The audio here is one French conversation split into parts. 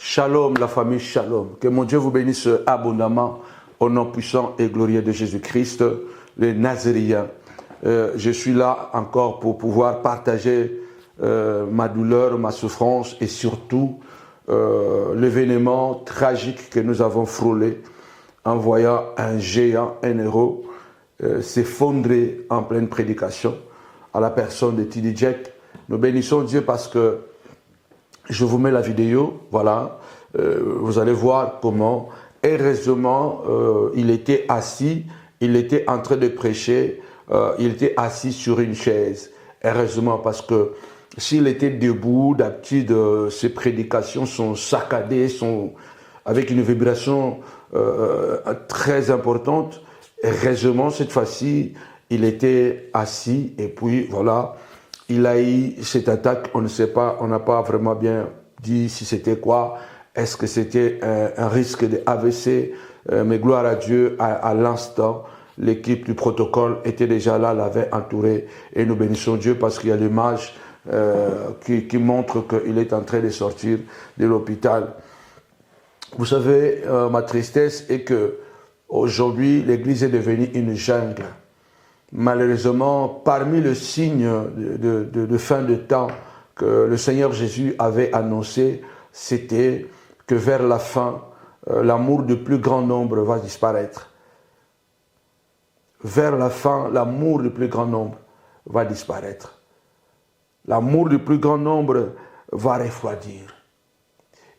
Shalom, la famille Shalom. Que mon Dieu vous bénisse abondamment au nom puissant et glorieux de Jésus-Christ, le Nazaréen. Je suis là encore pour pouvoir partager ma douleur, ma souffrance et surtout l'événement tragique que nous avons frôlé en voyant un géant, un héros s'effondrer en pleine prédication à la personne de TD Jakes. Nous bénissons Dieu parce que je vous mets la vidéo, voilà, vous allez voir comment, heureusement, il était assis, il était en train de prêcher, il était assis sur une chaise, heureusement, parce que s'il était debout, d'habitude, ses prédications sont saccadées, sont avec une vibration très importante. Heureusement, cette fois-ci, il était assis et puis voilà, il a eu cette attaque, on ne sait pas, on n'a pas vraiment bien dit si c'était quoi, est-ce que c'était un risque de AVC, mais gloire à Dieu, à l'instant, l'équipe du protocole était déjà là, l'avait entouré et nous bénissons Dieu parce qu'il y a l'image qui montre qu'il est en train de sortir de l'hôpital. Vous savez, ma tristesse est que aujourd'hui, l'Église est devenue une jungle. Malheureusement, parmi les signes de fin de temps que le Seigneur Jésus avait annoncé, c'était que vers la fin, l'amour du plus grand nombre va disparaître. Vers la fin, l'amour du plus grand nombre va disparaître. L'amour du plus grand nombre va refroidir.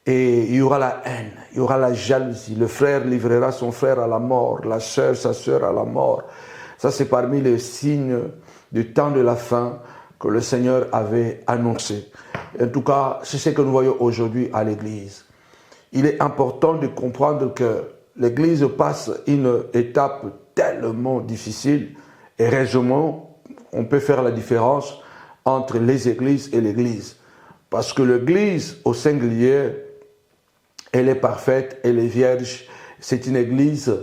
Et il y aura la haine, il y aura la jalousie. Le frère livrera son frère à la mort, la sœur sa sœur à la mort. Ça, c'est parmi les signes du temps de la fin que le Seigneur avait annoncé. En tout cas, c'est ce que nous voyons aujourd'hui à l'Église. Il est important de comprendre que l'Église passe une étape tellement difficile et heureusement, on peut faire la différence entre les églises et l'Église. Parce que l'Église au singulier, elle est parfaite, elle est vierge. C'est une Église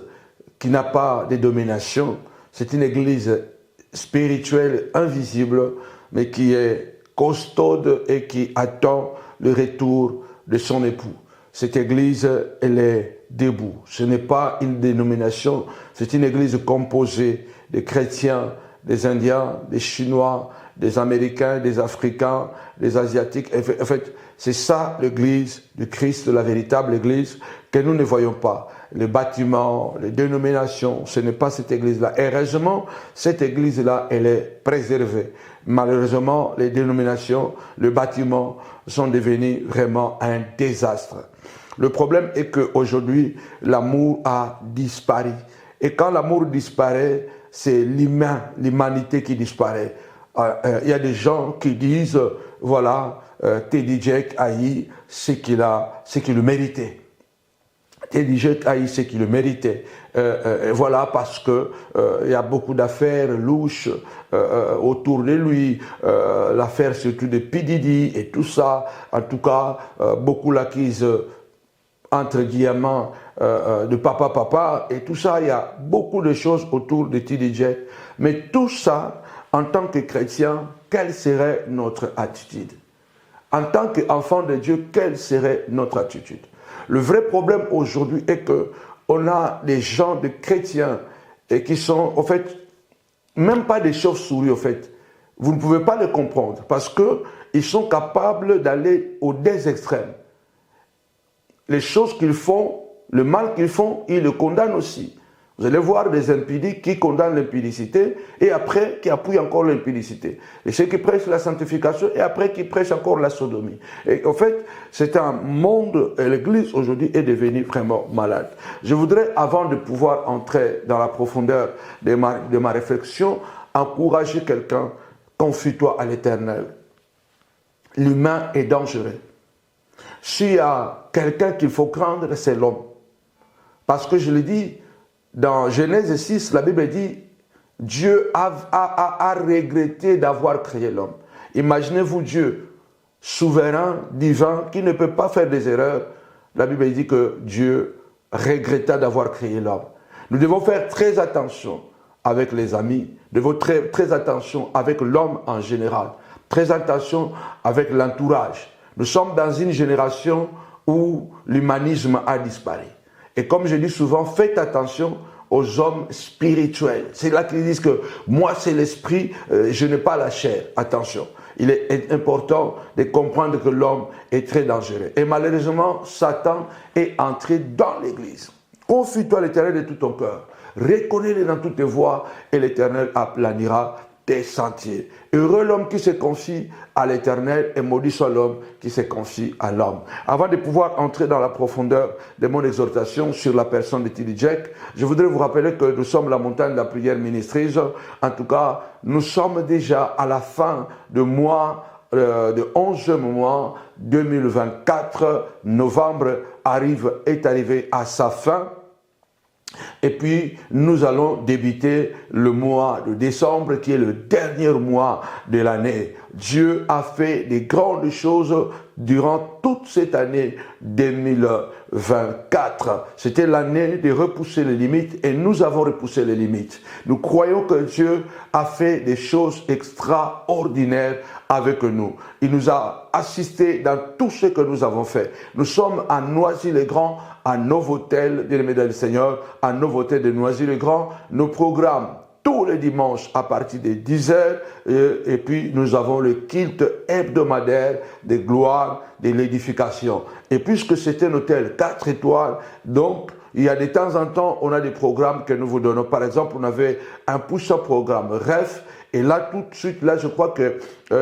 qui n'a pas de domination. C'est une Église spirituelle, invisible, mais qui est costaude et qui attend le retour de son époux. Cette Église, elle est debout. Ce n'est pas une dénomination, c'est une Église composée de chrétiens, des Indiens, des Chinois, des Américains, des Africains, des Asiatiques. En fait, c'est ça l'Église du Christ, la véritable Église que nous ne voyons pas. Les bâtiments, les dénominations, ce n'est pas cette Église-là. Heureusement, cette Église-là, elle est préservée. Malheureusement, les dénominations, les bâtiments sont devenus vraiment un désastre. Le problème est qu'aujourd'hui, l'amour a disparu. Et quand l'amour disparaît, c'est l'humain, l'humanité qui disparaît. Il y a des gens qui disent, voilà, TD Jakes a eu ce qu'il le méritait. TD Jakes a eu ce qu'il le méritait. Voilà, parce que il y a beaucoup d'affaires louches autour de lui, l'affaire surtout de P. Diddy et tout ça. En tout cas, beaucoup l'accusent entre guillemets de papa et tout ça. Il y a beaucoup de choses autour de TD Jakes. Mais tout ça, en tant que chrétien, quelle serait notre attitude? En tant qu'enfant de Dieu, quelle serait notre attitude? Le vrai problème aujourd'hui est qu'on a des gens, des chrétiens, et qui sont, en fait, même pas des chauves-souris, en fait. Vous ne pouvez pas les comprendre parce qu'ils sont capables d'aller aux deux extrêmes. Les choses qu'ils font, le mal qu'ils font, ils le condamnent aussi. Vous allez voir des impudiques qui condamnent l'impudicité et après qui appuient encore l'impudicité. Et ceux qui prêchent la sanctification et après qui prêchent encore la sodomie. Et en fait, c'est un monde, et l'Église aujourd'hui est devenue vraiment malade. Je voudrais, avant de pouvoir entrer dans la profondeur de ma réflexion, encourager quelqu'un, confie-toi à l'Éternel. L'humain est dangereux. S'il y a quelqu'un qu'il faut craindre, c'est l'homme. Parce que je le dis, dans Genèse 6, la Bible dit, Dieu a regretté d'avoir créé l'homme. Imaginez-vous Dieu, souverain, divin, qui ne peut pas faire des erreurs. La Bible dit que Dieu regretta d'avoir créé l'homme. Nous devons faire très attention avec les amis, nous devons faire très attention avec l'homme en général, très attention avec l'entourage. Nous sommes dans une génération où l'humanisme a disparu. Et comme je dis souvent, faites attention aux hommes spirituels. C'est là qu'ils disent que moi c'est l'esprit, je n'ai pas la chair. Attention, il est important de comprendre que l'homme est très dangereux. Et malheureusement, Satan est entré dans l'église. Confie-toi à l'Éternel de tout ton cœur. Reconnais-le dans toutes tes voies et l'Éternel aplanira tes sentiers. Heureux l'homme qui se confie à l'Éternel et maudit soit l'homme qui se confie à l'homme. Avant de pouvoir entrer dans la profondeur de mon exhortation sur la personne de T.D. Jakes, je voudrais vous rappeler que nous sommes la montagne de la prière ministries. En tout cas, nous sommes déjà à la fin de mois de 11 mois 2024. Novembre est arrivé à sa fin. Et puis, nous allons débuter le mois de décembre, qui est le dernier mois de l'année. Dieu a fait des grandes choses durant toute cette année 2024. C'était l'année de repousser les limites et nous avons repoussé les limites. Nous croyons que Dieu a fait des choses extraordinaires avec nous. Il nous a assistés dans tout ce que nous avons fait. Nous sommes à Noisy-le-Grand, à Novotel, bien-aimés dans le Seigneur, à Novotel de Noisy-le-Grand. Nos programmes tous les dimanches à partir de 10h et puis nous avons le culte hebdomadaire de gloire de l'édification. Et puisque c'est un hôtel 4 étoiles, donc il y a de temps en temps, on a des programmes que nous vous donnons. Par exemple, on avait un puissant programme REF. Et là, tout de suite, là, je crois que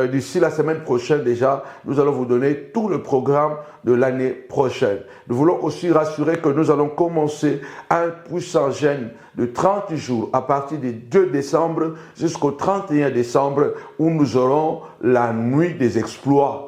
d'ici la semaine prochaine déjà, nous allons vous donner tout le programme de l'année prochaine. Nous voulons aussi rassurer que nous allons commencer un puissant jeûne de 30 jours à partir du 2 décembre jusqu'au 31 décembre où nous aurons la nuit des exploits.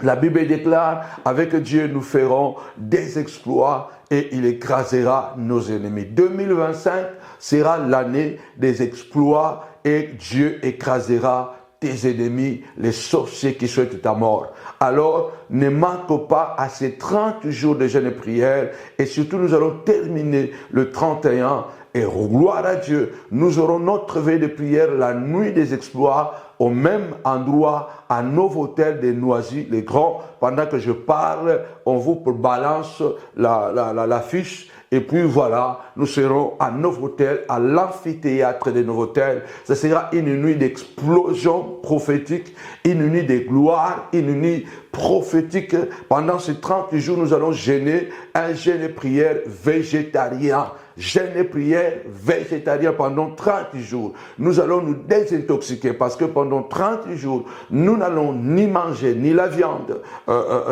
La Bible déclare, avec Dieu, nous ferons des exploits et il écrasera nos ennemis. 2025 sera l'année des exploits et Dieu écrasera tes ennemis, les sorciers qui souhaitent ta mort. Alors, ne manque pas à ces 30 jours de jeûne et prière et surtout nous allons terminer le 31 et gloire à Dieu, nous aurons notre veille de prière la nuit des exploits au même endroit à Novotel de Noisy-le-Grand. Pendant que je parle, on vous balance la fiche. Et puis voilà, nous serons à Novotel, à l'amphithéâtre de Novotel. Ce sera une nuit d'explosion prophétique, une nuit de gloire, une nuit prophétique. Pendant ces 30 jours, nous allons jeûner un jeûne et prière végétarien. Jeûne et prière végétarien pendant 30 jours. Nous allons nous désintoxiquer parce que pendant 30 jours, nous n'allons ni manger ni la viande,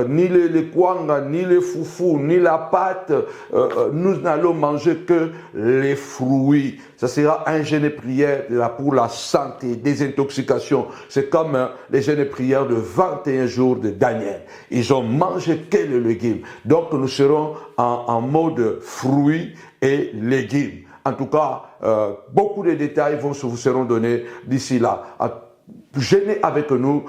ni les kwanga, ni les foufous, ni la pâte. Nous n'allons manger que les fruits. Ça sera un jeûne et prière pour la santé, désintoxication. C'est comme les jeûnes et prières de 21 jours de Daniel. Ils ont mangé que les légumes. Donc nous serons en mode fruits et légumes. En tout cas, beaucoup de détails vous seront donnés d'ici là. Jeûnez avec nous,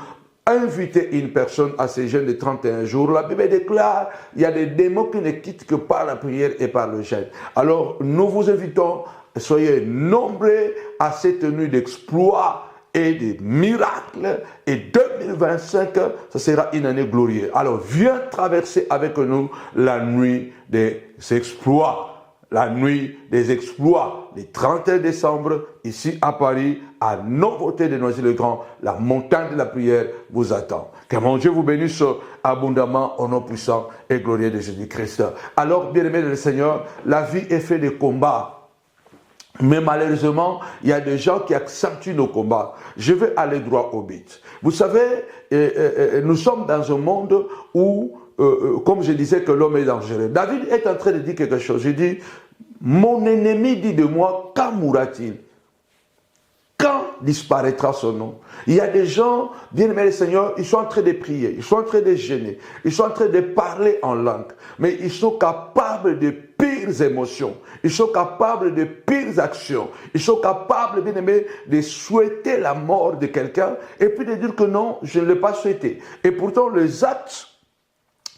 invitez une personne à ces jeûnes de 31 jours. La Bible déclare, il y a des démons qui ne quittent que par la prière et par le jeûne. Alors, nous vous invitons, soyez nombreux à cette nuit d'exploits et de miracles. Et 2025, ça sera une année glorieuse. Alors, viens traverser avec nous la nuit des exploits. La nuit des exploits, le 31 décembre, ici à Paris, à Novotel de Noisy-le-Grand, la montagne de la prière vous attend. Que mon Dieu vous bénisse abondamment au nom puissant et glorieux de Jésus-Christ. Alors, bien-aimés du Seigneur, la vie est faite de combats. Mais malheureusement, il y a des gens qui accentuent nos combats. Je vais aller droit au but. Vous savez, nous sommes dans un monde où comme je disais que l'homme est dangereux. David est en train de dire quelque chose. Il dit, mon ennemi dit de moi, quand mourra-t-il? Quand disparaîtra son nom? Il y a des gens, bien-aimés le Seigneur, ils sont en train de prier, ils sont en train de jeûner, ils sont en train de parler en langue, mais ils sont capables de pires émotions, ils sont capables de pires actions, ils sont capables, bien-aimés, de souhaiter la mort de quelqu'un et puis de dire que non, je ne l'ai pas souhaité. Et pourtant, les actes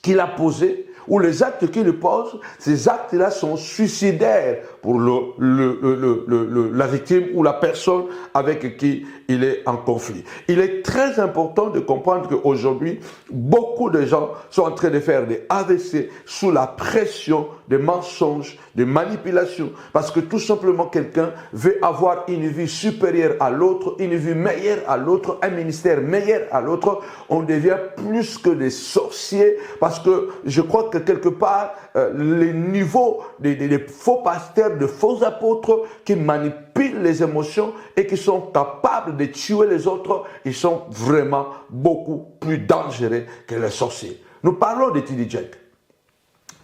qu'il a posé ou les actes qu'il pose, ces actes-là sont suicidaires pour la victime ou la personne avec qui il est en conflit. Il est très important de comprendre qu'aujourd'hui, beaucoup de gens sont en train de faire des AVC sous la pression des mensonges, des manipulations, parce que tout simplement quelqu'un veut avoir une vie supérieure à l'autre, une vie meilleure à l'autre, un ministère meilleur à l'autre. On devient plus que des sorciers, parce que je crois que quelque part, les niveaux des faux pasteurs, de faux apôtres qui manipulent les émotions et qui sont capables de tuer les autres, ils sont vraiment beaucoup plus dangereux que les sorciers. Nous parlons de T.D. Jakes.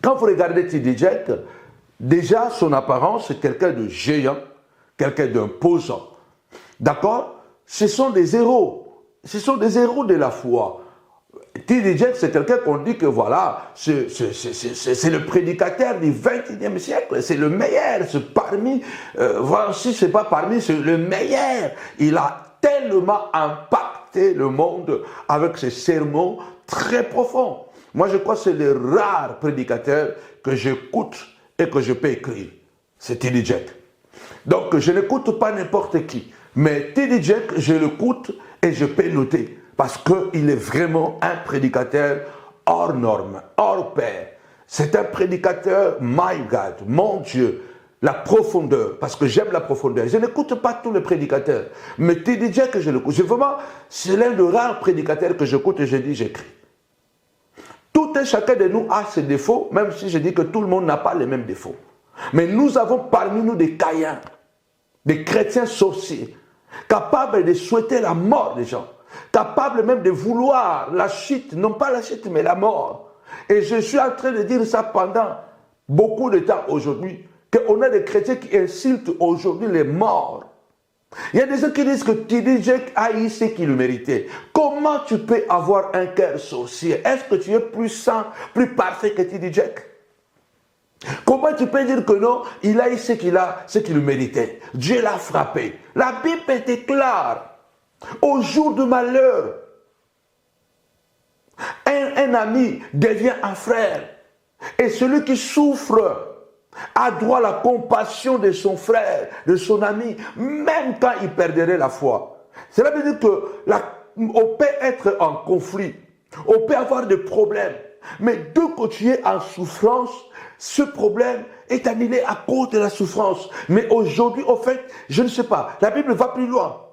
Quand vous regardez T.D. Jakes, déjà son apparence, c'est quelqu'un de géant, quelqu'un d'imposant. D'accord? Ce sont des héros. Ce sont des héros de la foi. T.D. Jakes, c'est quelqu'un qu'on dit que voilà, c'est le prédicateur du XXIe siècle, c'est le meilleur, c'est parmi, voilà, si c'est pas parmi, c'est le meilleur. Il a tellement impacté le monde avec ses sermons très profonds. Moi, je crois que c'est le rare prédicateur que j'écoute et que je peux écrire. C'est T.D. Jakes. Donc, je n'écoute pas n'importe qui. Mais T.D. Jakes, je l'écoute et je peux noter. Parce qu'il est vraiment un prédicateur hors norme, hors pair. C'est un prédicateur, my God, mon Dieu, la profondeur, parce que j'aime la profondeur. Je n'écoute pas tous les prédicateurs, mais T.D. Jakes, je l'écoute. C'est l'un des rares prédicateurs que j'écoute et je dis, j'écris. Tout et chacun de nous a ses défauts, même si je dis que tout le monde n'a pas les mêmes défauts. Mais nous avons parmi nous des caïens, des chrétiens sorciers, capables de souhaiter la mort des gens, capables même de vouloir la chute, non pas la chute, mais la mort. Et je suis en train de dire ça pendant beaucoup de temps aujourd'hui, qu'on a des chrétiens qui insultent aujourd'hui les morts. Il y a des gens qui disent que T.D. Jakes a eu ce qu'il méritait. Comment tu peux avoir un cœur sorcier? Est-ce que tu es plus saint, plus parfait que T.D. Jakes? Comment tu peux dire que non, il a eu ce qu'il méritait? Dieu l'a frappé. La Bible était claire. Au jour du malheur, un ami devient un frère. Et celui qui souffre a droit à la compassion de son frère, de son ami, même quand il perdrait la foi. Cela veut dire qu'on peut être en conflit, on peut avoir des problèmes, mais dès que tu es en souffrance, ce problème est annulé à cause de la souffrance. Mais aujourd'hui, au fait, je ne sais pas, la Bible va plus loin.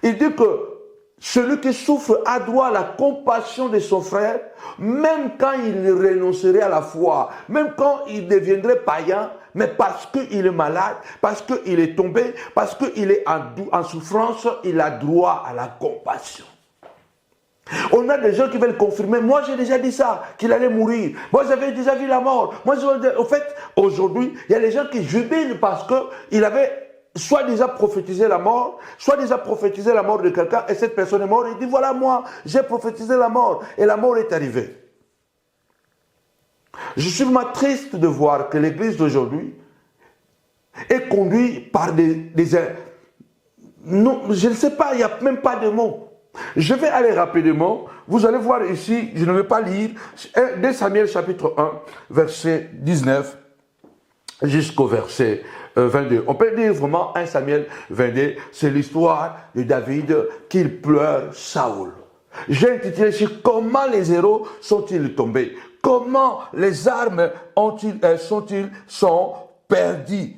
Il dit que celui qui souffre a droit à la compassion de son frère, même quand il renoncerait à la foi, même quand il deviendrait païen, mais parce qu'il est malade, parce qu'il est tombé, parce qu'il est en souffrance, il a droit à la compassion. On a des gens qui veulent confirmer, moi j'ai déjà dit ça, qu'il allait mourir, moi j'avais déjà vu la mort. Au fait, aujourd'hui, il y a des gens qui jubilent parce qu'il avait soit déjà prophétisé la mort, soit déjà prophétisé la mort de quelqu'un, et cette personne est morte, il dit voilà moi, j'ai prophétisé la mort, et la mort est arrivée. Je suis vraiment triste de voir que l'église d'aujourd'hui est conduite par non, je ne sais pas, il n'y a même pas de mots. Je vais aller rapidement, vous allez voir ici, je ne vais pas lire, 2 Samuel chapitre 1, verset 19, jusqu'au verset 22. On peut dire vraiment 1 Samuel 22, c'est l'histoire de David qu'il pleure Saoul. J'ai intitulé ici comment les héros sont-ils tombés? Comment les armes sont perdues?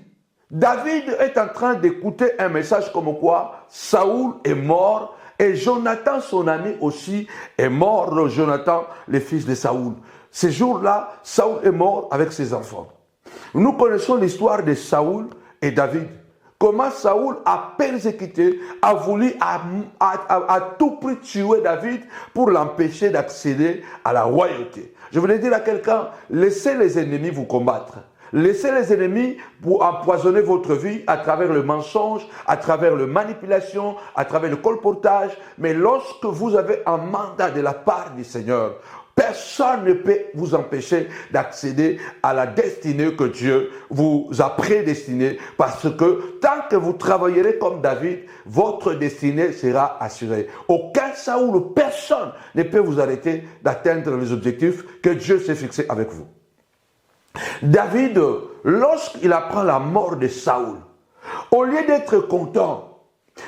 David est en train d'écouter un message comme quoi Saoul est mort et Jonathan, son ami aussi, est mort. Jonathan, le fils de Saoul. Ces jours-là, Saoul est mort avec ses enfants. Nous connaissons l'histoire de Saoul et David. Comment Saoul a persécuté, a voulu à tout prix tuer David pour l'empêcher d'accéder à la royauté. Je voulais dire à quelqu'un, laissez les ennemis vous combattre. Laissez les ennemis pour empoisonner votre vie à travers le mensonge, à travers la manipulation, à travers le colportage. Mais lorsque vous avez un mandat de la part du Seigneur, personne ne peut vous empêcher d'accéder à la destinée que Dieu vous a prédestinée, parce que tant que vous travaillerez comme David, votre destinée sera assurée. Aucun Saoul, personne ne peut vous arrêter d'atteindre les objectifs que Dieu s'est fixés avec vous. David, lorsqu'il apprend la mort de Saoul, au lieu d'être content,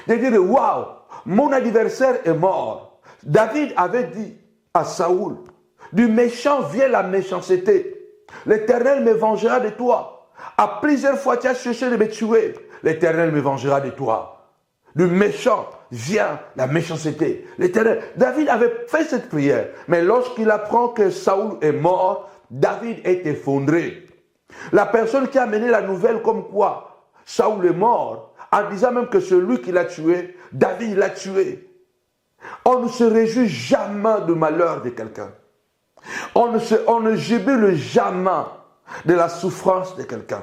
de dire « Waouh, mon adversaire est mort », David avait dit à Saoul, « Du méchant vient la méchanceté. L'Éternel me vengera de toi. À plusieurs fois tu as cherché de me tuer. L'Éternel me vengera de toi. Du méchant vient la méchanceté. L'Éternel. » David avait fait cette prière, mais lorsqu'il apprend que Saoul est mort, David est effondré. La personne qui a amené la nouvelle comme quoi Saoul est mort, en disant même que celui qui l'a tué, David l'a tué. On ne se réjouit jamais du malheur de quelqu'un. On ne jubile jamais de la souffrance de quelqu'un.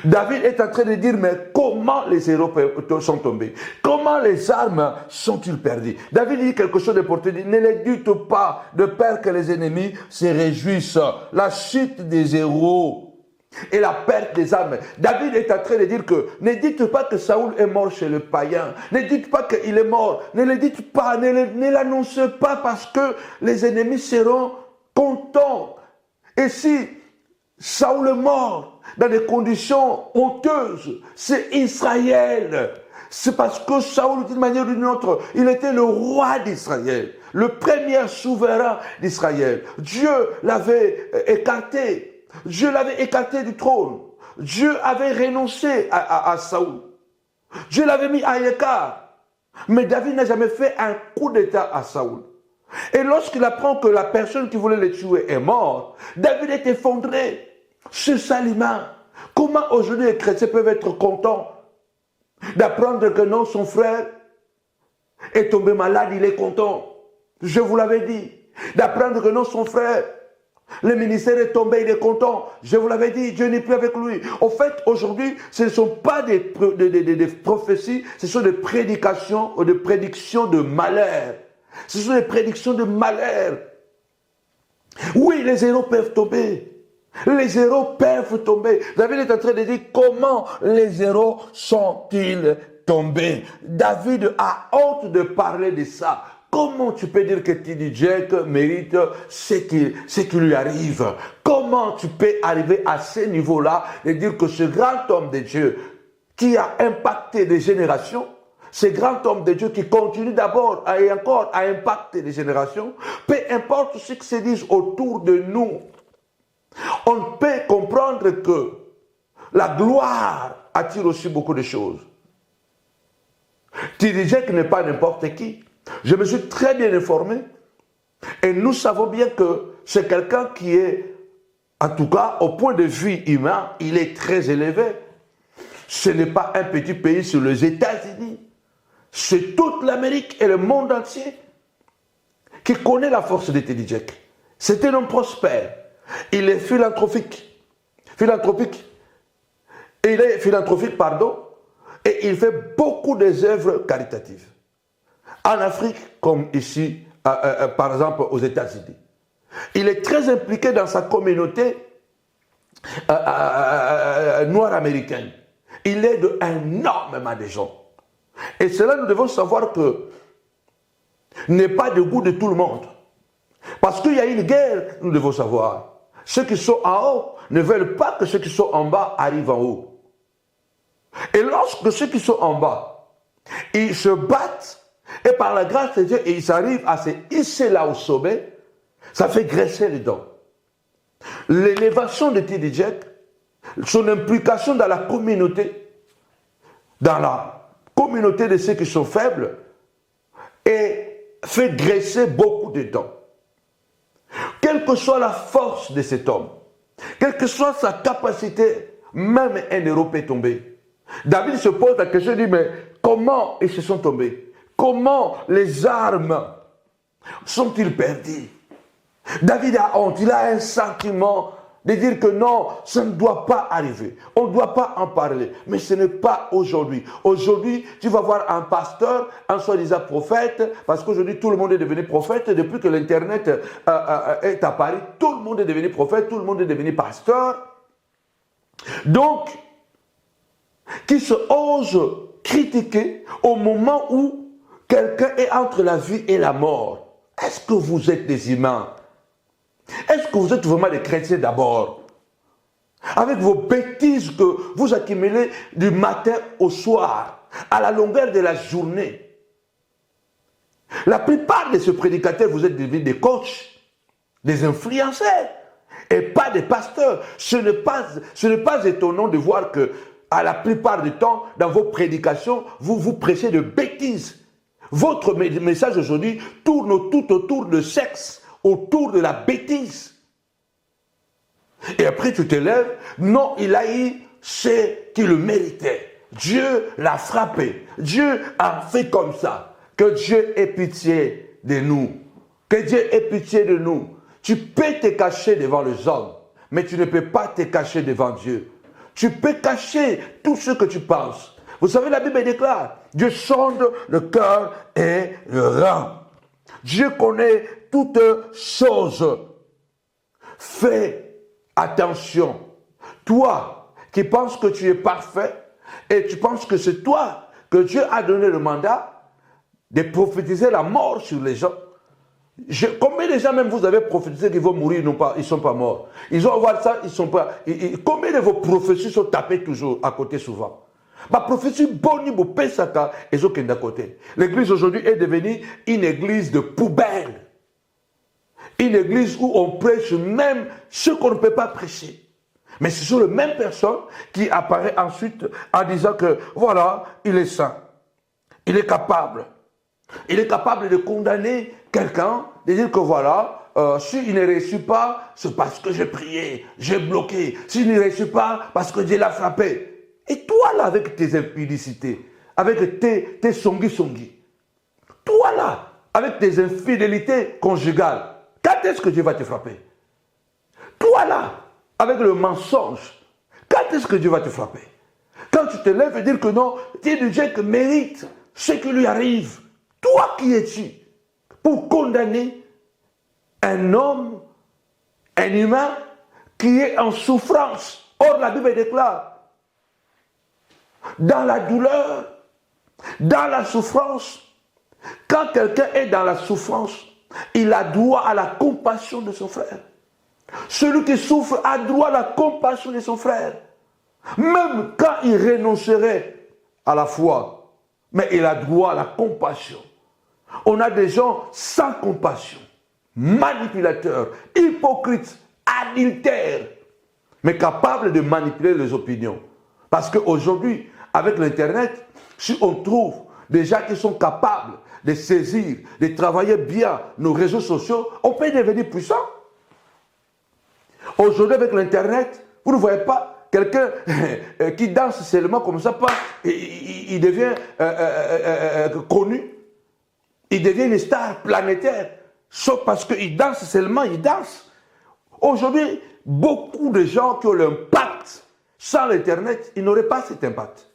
David est en train de dire, mais comment les héros sont tombés? Comment les armes sont-ils perdues? David dit quelque chose d'important. Ne les dites pas de peur que les ennemis se réjouissent. La chute des héros et la perte des âmes. David est en train de dire que ne dites pas que Saoul est mort chez le païen. Ne dites pas qu'il est mort. Ne le dites pas, ne l'annoncez pas, parce que les ennemis seront contents. Et si Saoul est mort dans des conditions honteuses, c'est Israël. C'est parce que Saoul, d'une manière ou d'une autre, il était le roi d'Israël, le premier souverain d'Israël. Dieu l'avait écarté. Dieu l'avait écarté du trône. Dieu avait renoncé à Saoul. Dieu l'avait mis à l'écart. Mais David n'a jamais fait un coup d'état à Saoul. Et lorsqu'il apprend que la personne qui voulait le tuer est morte, David est effondré. C'est ça l'image. Comment aujourd'hui les chrétiens peuvent être contents d'apprendre que non, son frère est tombé malade, il est content. Je vous l'avais dit. D'apprendre que non, son frère, le ministère est tombé, il est content. Je vous l'avais dit, Dieu n'est plus avec lui. En fait, aujourd'hui, ce ne sont pas des prophéties, ce sont des prédications ou des prédictions de malheur. Ce sont des prédictions de malheur. Oui, les héros peuvent tomber. Les héros peuvent tomber. David est en train de dire comment les héros sont-ils tombés. David a honte de parler de ça. Comment tu peux dire que T.D. Jakes mérite ce qui lui arrive? Comment tu peux arriver à ce niveau-là de dire que ce grand homme de Dieu qui a impacté des générations, ce grand homme de Dieu qui continue d'abord et encore à impacter des générations, peu importe ce qui se dit autour de nous, on peut comprendre que la gloire attire aussi beaucoup de choses. T.D. Jakes n'est pas n'importe qui. Je me suis très bien informé et nous savons bien que c'est quelqu'un qui est, en tout cas au point de vue humain, il est très élevé. Ce n'est pas un petit pays sur les États-Unis. C'est toute l'Amérique et le monde entier qui connaît la force de T.D. Jakes. C'est un homme prospère. Il est philanthropique. Il est philanthropique, et il fait beaucoup d'œuvres caritatives. En Afrique, comme ici, par exemple aux États-Unis. Il est très impliqué dans sa communauté noire américaine. Il aide énormément de gens. Et cela, nous devons savoir que n'est pas de goût de tout le monde. Parce qu'il y a une guerre, nous devons savoir. Ceux qui sont en haut ne veulent pas que ceux qui sont en bas arrivent en haut. Et lorsque ceux qui sont en bas, ils se battent, et par la grâce de Dieu, ils arrivent à se hisser là au sommet, ça fait graisser les dents. L'élévation de T.D. Jakes, son implication dans la communauté de ceux qui sont faibles, et fait graisser beaucoup de dents. Quelle que soit la force de cet homme, quelle que soit sa capacité, même un héros peut tomber. David se pose la question, il dit, mais comment ils se sont tombés? Comment les armes sont-ils perdues? David a honte, il a un sentiment de dire que non, ça ne doit pas arriver. On ne doit pas en parler. Mais ce n'est pas aujourd'hui. Aujourd'hui, tu vas voir un pasteur, un soi-disant prophète, parce qu'aujourd'hui, tout le monde est devenu prophète. Depuis que l'Internet est apparu, tout le monde est devenu prophète, tout le monde est devenu pasteur. Donc, qui se ose critiquer au moment où quelqu'un est entre la vie et la mort. Est-ce que vous êtes des humains? Est-ce que vous êtes vraiment des chrétiens d'abord? Avec vos bêtises que vous accumulez du matin au soir, à la longueur de la journée. La plupart de ces prédicateurs, vous êtes devenus des coachs, des influenceurs, et pas des pasteurs. Ce n'est pas étonnant de voir que, à la plupart du temps, dans vos prédications, vous prêchez de bêtises. Votre message aujourd'hui tourne tout autour de sexe, autour de la bêtise. Et après tu te lèves, non, il a eu ce qu'il le méritait. Dieu l'a frappé. Dieu a fait comme ça. Que Dieu ait pitié de nous. Que Dieu ait pitié de nous. Tu peux te cacher devant les hommes, mais tu ne peux pas te cacher devant Dieu. Tu peux cacher tout ce que tu penses. Vous savez, la Bible déclare, Dieu sonde le cœur et le rein. Dieu connaît toutes choses. Fais attention. Toi qui penses que tu es parfait et tu penses que c'est toi que Dieu a donné le mandat de prophétiser la mort sur les gens. Combien de gens même vous avez prophétisé qu'ils vont mourir, ils ne sont pas morts. Ils vont avoir ça, ils ne sont pas... Combien de vos prophéties sont tapées toujours à côté souvent? Ma prophétie bonne pour Pesaka et aucun d'à côté. L'église aujourd'hui est devenue une église de poubelle. Une église où on prêche même ce qu'on ne peut pas prêcher. Mais ce sont les mêmes personnes qui apparaissent ensuite en disant que voilà, il est saint. Il est capable. Il est capable de condamner quelqu'un, de dire que voilà, s'il ne réussit pas, c'est parce que j'ai prié, j'ai bloqué. S'il ne réussit pas, parce que Dieu l'a frappé. Et toi là, avec tes impudicités, avec tes songi-songi, toi là, avec tes infidélités conjugales, quand est-ce que Dieu va te frapper? Toi là, avec le mensonge, quand est-ce que Dieu va te frapper? Quand tu te lèves et dire que non, tu es du Dieu qui mérite ce qui lui arrive. Toi qui es-tu pour condamner un homme, un humain qui est en souffrance? Or, la Bible déclare, dans la douleur, dans la souffrance, quand quelqu'un est dans la souffrance, il a droit à la compassion de son frère. Celui qui souffre a droit à la compassion de son frère. Même quand il renoncerait à la foi, mais il a droit à la compassion. On a des gens sans compassion, manipulateurs, hypocrites, adultères, mais capables de manipuler les opinions. Parce qu'aujourd'hui, avec l'Internet, si on trouve des gens qui sont capables de saisir, de travailler bien nos réseaux sociaux, on peut devenir puissant. Aujourd'hui, avec l'Internet, vous ne voyez pas quelqu'un qui danse seulement comme ça, il devient connu. Il devient une star planétaire. Sauf parce qu'il danse seulement, il danse. Aujourd'hui, beaucoup de gens qui ont l'impact, sans l'Internet, ils n'auraient pas cet impact.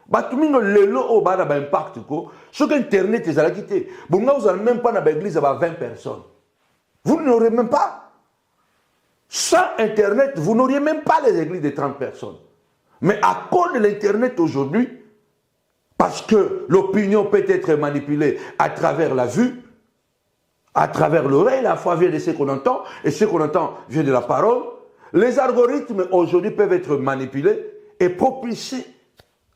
Batumino lelo au bas d'impact ce qu'Internet est à la quitter. Vous n'avez même pas dans l'église avec 20 personnes. Vous n'aurez même pas. Sans Internet, vous n'auriez même pas les églises de 30 personnes. Mais à cause de l'Internet aujourd'hui, parce que l'opinion peut être manipulée à travers la vue, à travers l'oreille, la foi vient de ce qu'on entend, et ce qu'on entend vient de la parole. Les algorithmes aujourd'hui peuvent être manipulés et propulser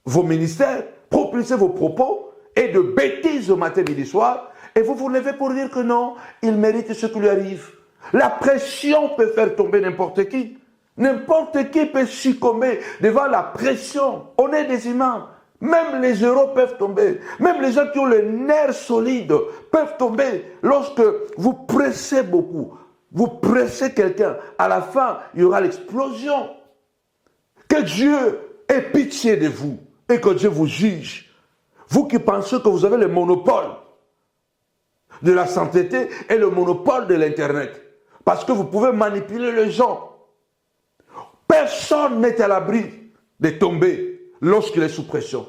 vos ministères, propulser vos propos et de bêtises au matin, midi, soir. Et vous vous levez pour dire que non, il mérite ce qui lui arrive. La pression peut faire tomber n'importe qui. N'importe qui peut succomber devant la pression. On est des humains. Même les héros peuvent tomber. Même les gens qui ont les nerfs solides peuvent tomber lorsque vous pressez beaucoup. Vous pressez quelqu'un. À la fin, il y aura l'explosion. Que Dieu ait pitié de vous et que Dieu vous juge. Vous qui pensez que vous avez le monopole de la sainteté et le monopole de l'Internet. Parce que vous pouvez manipuler les gens. Personne n'est à l'abri de tomber lorsqu'il est sous pression.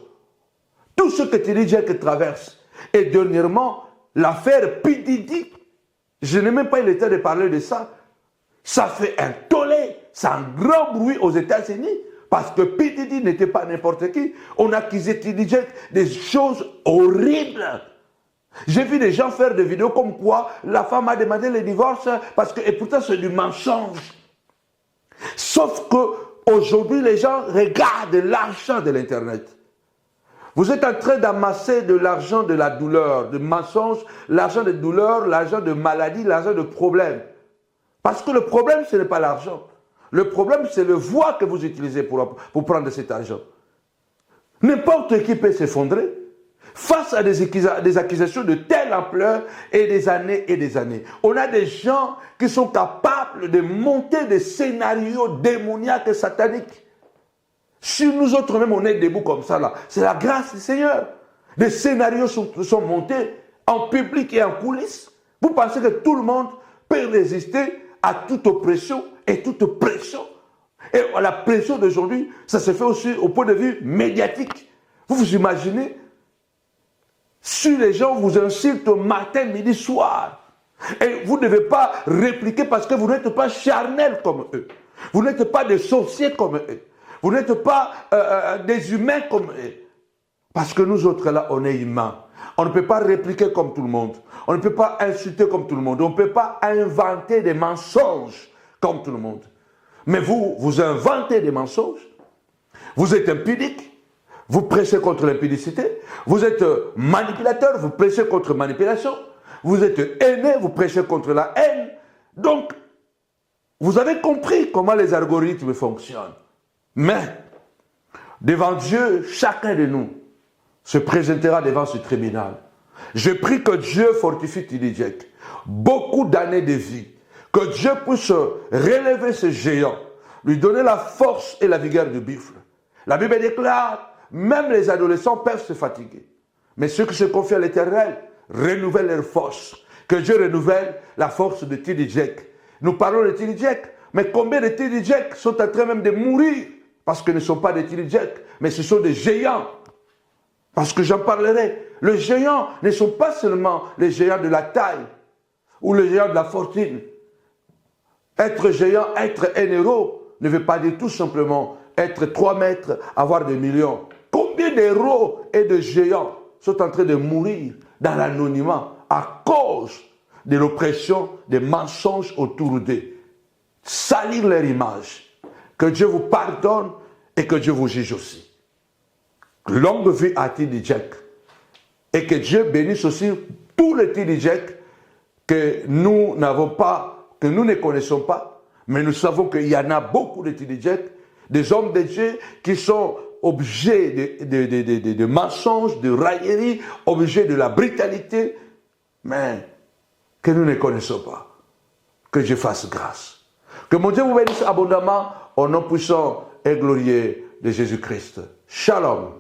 Tout ce que TD traverse. Et dernièrement, l'affaire P. Diddy, je n'ai même pas eu le temps de parler de ça. Ça fait un tollé, c'est un grand bruit aux États-Unis. Parce que P. Diddy n'était pas n'importe qui. On accusait TD des choses horribles. J'ai vu des gens faire des vidéos comme quoi la femme a demandé le divorce et pourtant c'est du mensonge. Sauf que aujourd'hui les gens regardent l'argent de l'internet. Vous êtes en train d'amasser de l'argent de la douleur, de mensonges, l'argent de douleur, l'argent de maladie, l'argent de problème. Parce que le problème ce n'est pas l'argent. Le problème c'est le voie que vous utilisez pour prendre cet argent. N'importe qui peut s'effondrer. Face à des accusations de telle ampleur et des années, on a des gens qui sont capables de monter des scénarios démoniaques et sataniques. Si nous autres même on est debout comme ça là, c'est la grâce du Seigneur. Des scénarios sont montés en public et en coulisses. Vous pensez que tout le monde peut résister à toute oppression et toute pression? Et la pression d'aujourd'hui, ça se fait aussi au point de vue médiatique. Vous vous imaginez? Si les gens vous insultent matin, midi, soir, et vous ne devez pas répliquer parce que vous n'êtes pas charnel comme eux. Vous n'êtes pas des sorciers comme eux. Vous n'êtes pas des humains comme eux. Parce que nous autres là, on est humains. On ne peut pas répliquer comme tout le monde. On ne peut pas insulter comme tout le monde. On ne peut pas inventer des mensonges comme tout le monde. Mais vous inventez des mensonges. Vous êtes impudique. Vous prêchez contre l'impudicité. Vous êtes manipulateur, vous prêchez contre manipulation. Vous êtes haineux, vous prêchez contre la haine. Donc, vous avez compris comment les algorithmes fonctionnent. Mais, devant Dieu, chacun de nous se présentera devant ce tribunal. Je prie que Dieu fortifie TD Jakes. Beaucoup d'années de vie. Que Dieu puisse relever ce géant. Lui donner la force et la vigueur du buffle. La Bible déclare, même les adolescents peuvent se fatiguer. Mais ceux qui se confient à l'Éternel renouvellent leur force. Que Dieu renouvelle la force de TD Jakes. Nous parlons de TD Jakes, mais combien de TD Jakes sont en train même de mourir parce qu'ils ne sont pas des TD Jakes, mais ce sont des géants. Parce que j'en parlerai. Les géants ne sont pas seulement les géants de la taille ou les géants de la fortune. Être géant, être un héros ne veut pas dire tout simplement être 3 mètres, avoir des millions. Combien d'héros et de géants sont en train de mourir dans l'anonymat à cause de l'oppression, des mensonges autour d'eux? Salir leur image. Que Dieu vous pardonne et que Dieu vous juge aussi. Longue vie à TD Jakes. Et que Dieu bénisse aussi tous les TD Jakes que nous n'avons pas, que nous ne connaissons pas, mais nous savons qu'il y en a beaucoup de TD Jakes, des hommes de Dieu qui sont objets de mensonges, de railleries, objets de la brutalité, mais que nous ne connaissons pas. Que Dieu fasse grâce. Que mon Dieu vous bénisse abondamment au nom puissant et glorieux de Jésus-Christ. Shalom.